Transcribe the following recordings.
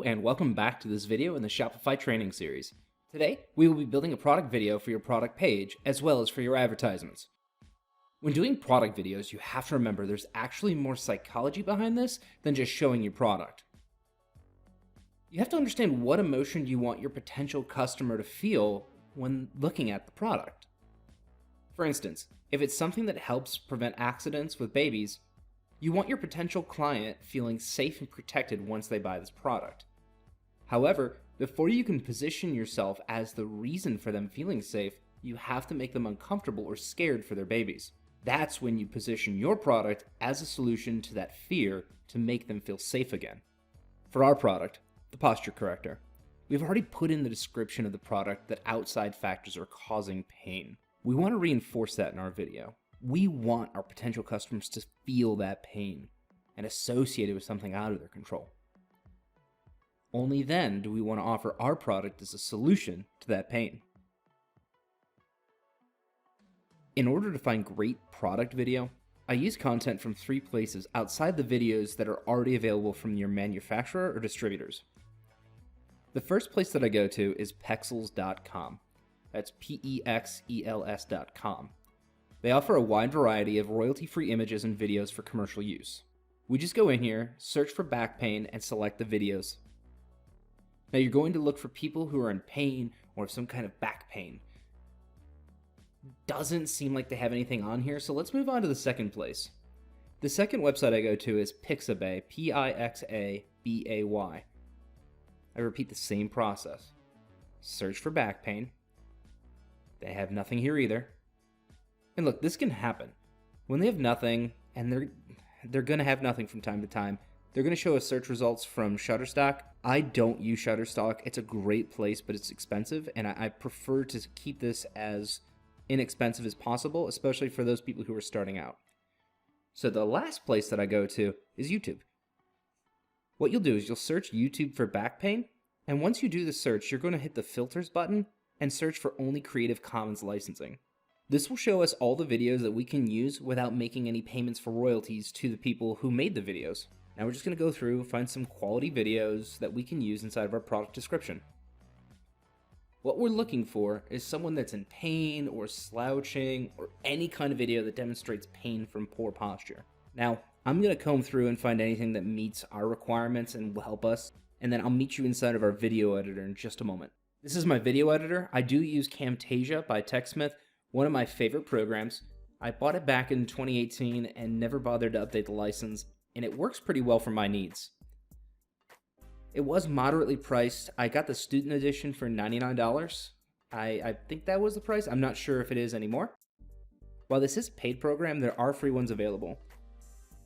Hello and welcome back to this video in the Shopify training series. Today, we will be building a product video for your product page as well as for your advertisements. When doing product videos, you have to remember there's actually more psychology behind this than just showing your product. You have to understand what emotion you want your potential customer to feel when looking at the product. For instance, if it's something that helps prevent accidents with babies, you want your potential client feeling safe and protected once they buy this product. However, before you can position yourself as the reason for them feeling safe, you have to make them uncomfortable or scared for their babies. That's when you position your product as a solution to that fear to make them feel safe again. For our product, the posture corrector, we've already put in the description of the product that outside factors are causing pain. We want to reinforce that in our video. We want our potential customers to feel that pain and associate it with something out of their control. Only then do we want to offer our product as a solution to that pain. In order to find great product video, I use content from 3 places outside the videos that are already available from your manufacturer or distributors. The first place that I go to is pexels.com. That's Pexels.com. They offer a wide variety of royalty-free images and videos for commercial use. We just go in here, search for back pain, and select the videos. Now you're going to look for people who are in pain or have some kind of back pain. Doesn't seem like they have anything on here, so let's move on to the second place. The second website I go to is Pixabay, Pixabay. I repeat the same process. Search for back pain. They have nothing here either. And look, this can happen. When they have nothing, and they're going to have nothing from time to time, they're going to show us search results from Shutterstock. I don't use Shutterstock. It's a great place, but it's expensive, and I prefer to keep this as inexpensive as possible, especially for those people who are starting out. So the last place that I go to is YouTube. What you'll do is you'll search YouTube for back pain, and once you do the search, you're going to hit the filters button and search for only Creative Commons licensing. This will show us all the videos that we can use without making any payments for royalties to the people who made the videos. Now we're just going to go through, find some quality videos that we can use inside of our product description. What we're looking for is someone that's in pain or slouching or any kind of video that demonstrates pain from poor posture. Now, I'm going to comb through and find anything that meets our requirements and will help us, and then I'll meet you inside of our video editor in just a moment. This is my video editor. I do use Camtasia by TechSmith. One of my favorite programs. I bought it back in 2018 and never bothered to update the license, and it works pretty well for my needs. It was moderately priced. I got the student edition for $99. I think that was the price. I'm not sure if it is anymore. While this is a paid program, there are free ones available.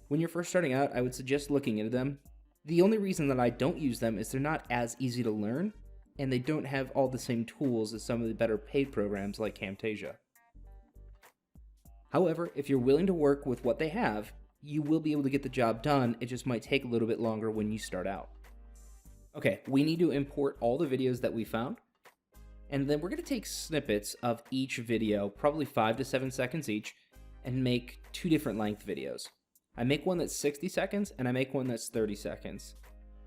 When you're first starting out, I would suggest looking into them. The only reason that I don't use them is they're not as easy to learn, and they don't have all the same tools as some of the better paid programs like Camtasia. However, if you're willing to work with what they have, you will be able to get the job done. It just might take a little bit longer when you start out. Okay, we need to import all the videos that we found, and then we're going to take snippets of each video, probably 5 to 7 seconds each, and make 2 different length videos. I make one that's 60 seconds, and I make one that's 30 seconds.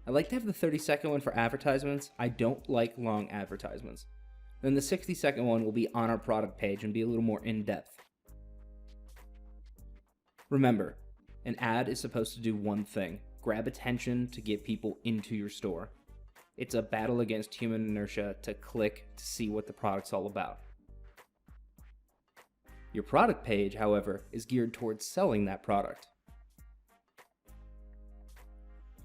I like to have the 30-second one for advertisements. I don't like long advertisements. Then the 60-second one will be on our product page and be a little more in-depth. Remember, an ad is supposed to do one thing: grab attention to get people into your store. It's a battle against human inertia to click to see what the product's all about. Your product page, however, is geared towards selling that product.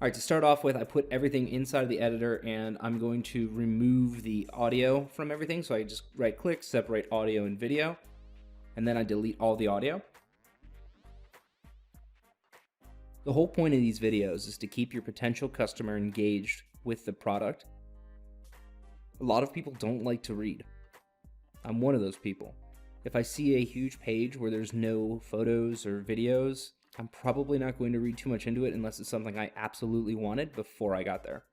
Alright, to start off with, I put everything inside of the editor, and I'm going to remove the audio from everything. So I just right click, separate audio and video, and then I delete all the audio. The whole point of these videos is to keep your potential customer engaged with the product. A lot of people don't like to read. I'm one of those people. If I see a huge page where there's no photos or videos, I'm probably not going to read too much into it unless it's something I absolutely wanted before I got there.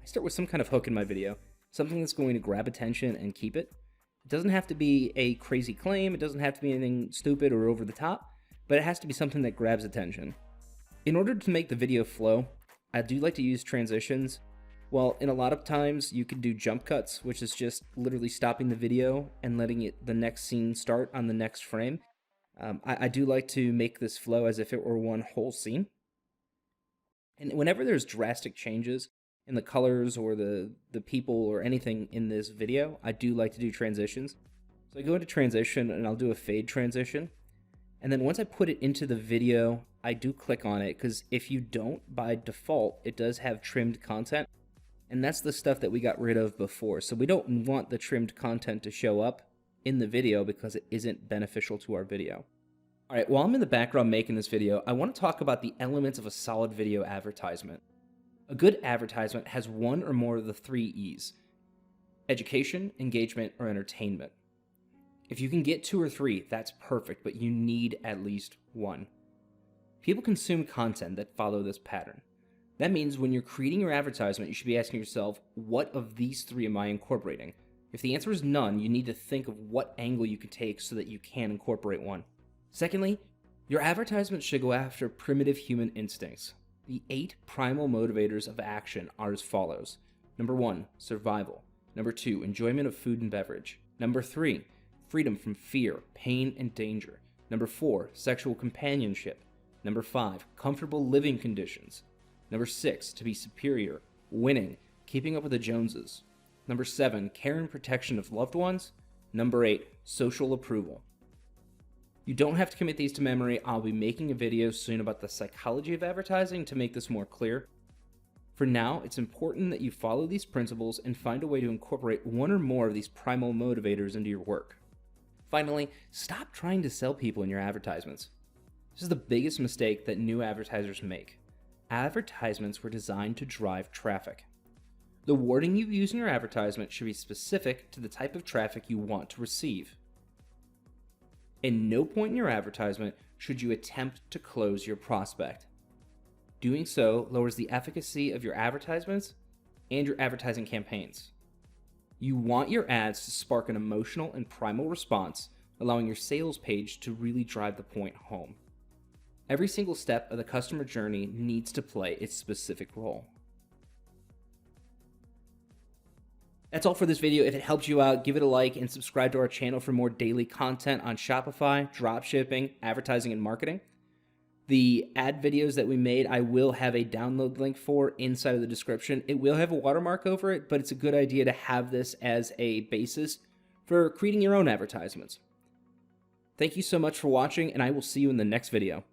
I start with some kind of hook in my video, something that's going to grab attention and keep it. It doesn't have to be a crazy claim, it doesn't have to be anything stupid or over the top, but it has to be something that grabs attention. In order to make the video flow, I do like to use transitions. Well, in a lot of times you can do jump cuts, which is just literally stopping the video and letting the next scene start on the next frame. I do like to make this flow as if it were one whole scene. And whenever there's drastic changes in the colors or the people or anything in this video, I do like to do transitions. So I go into transition and I'll do a fade transition. And then once I put it into the video, I do click on it, because if you don't, by default, it does have trimmed content. And that's the stuff that we got rid of before. So we don't want the trimmed content to show up in the video because it isn't beneficial to our video. All right, while I'm in the background making this video, I want to talk about the elements of a solid video advertisement. A good advertisement has one or more of the 3 E's: education, engagement, or entertainment. If you can get 2 or 3, that's perfect, but you need at least 1. People consume content that follow this pattern. That means when you're creating your advertisement, you should be asking yourself, what of these 3 am I incorporating? If the answer is none, you need to think of what angle you could take so that you can incorporate one. Secondly, your advertisement should go after primitive human instincts. The 8 primal motivators of action are as follows. Number 1, survival. Number 2, enjoyment of food and beverage. Number 3, freedom from fear, pain, and danger. Number 4, sexual companionship. Number 5, comfortable living conditions. Number 6, to be superior, winning, keeping up with the Joneses. Number 7, care and protection of loved ones. Number 8, social approval. You don't have to commit these to memory. I'll be making a video soon about the psychology of advertising to make this more clear. For now, it's important that you follow these principles and find a way to incorporate one or more of these primal motivators into your work. Finally, stop trying to sell people in your advertisements. This is the biggest mistake that new advertisers make. Advertisements were designed to drive traffic. The wording you use in your advertisement should be specific to the type of traffic you want to receive. In no point in your advertisement should you attempt to close your prospect. Doing so lowers the efficacy of your advertisements and your advertising campaigns. You want your ads to spark an emotional and primal response, allowing your sales page to really drive the point home. Every single step of the customer journey needs to play its specific role. That's all for this video. If it helped you out, give it a like and subscribe to our channel for more daily content on Shopify, dropshipping, advertising, and marketing. The ad videos that we made, I will have a download link for inside of the description. It will have a watermark over it, but it's a good idea to have this as a basis for creating your own advertisements. Thank you so much for watching, and I will see you in the next video.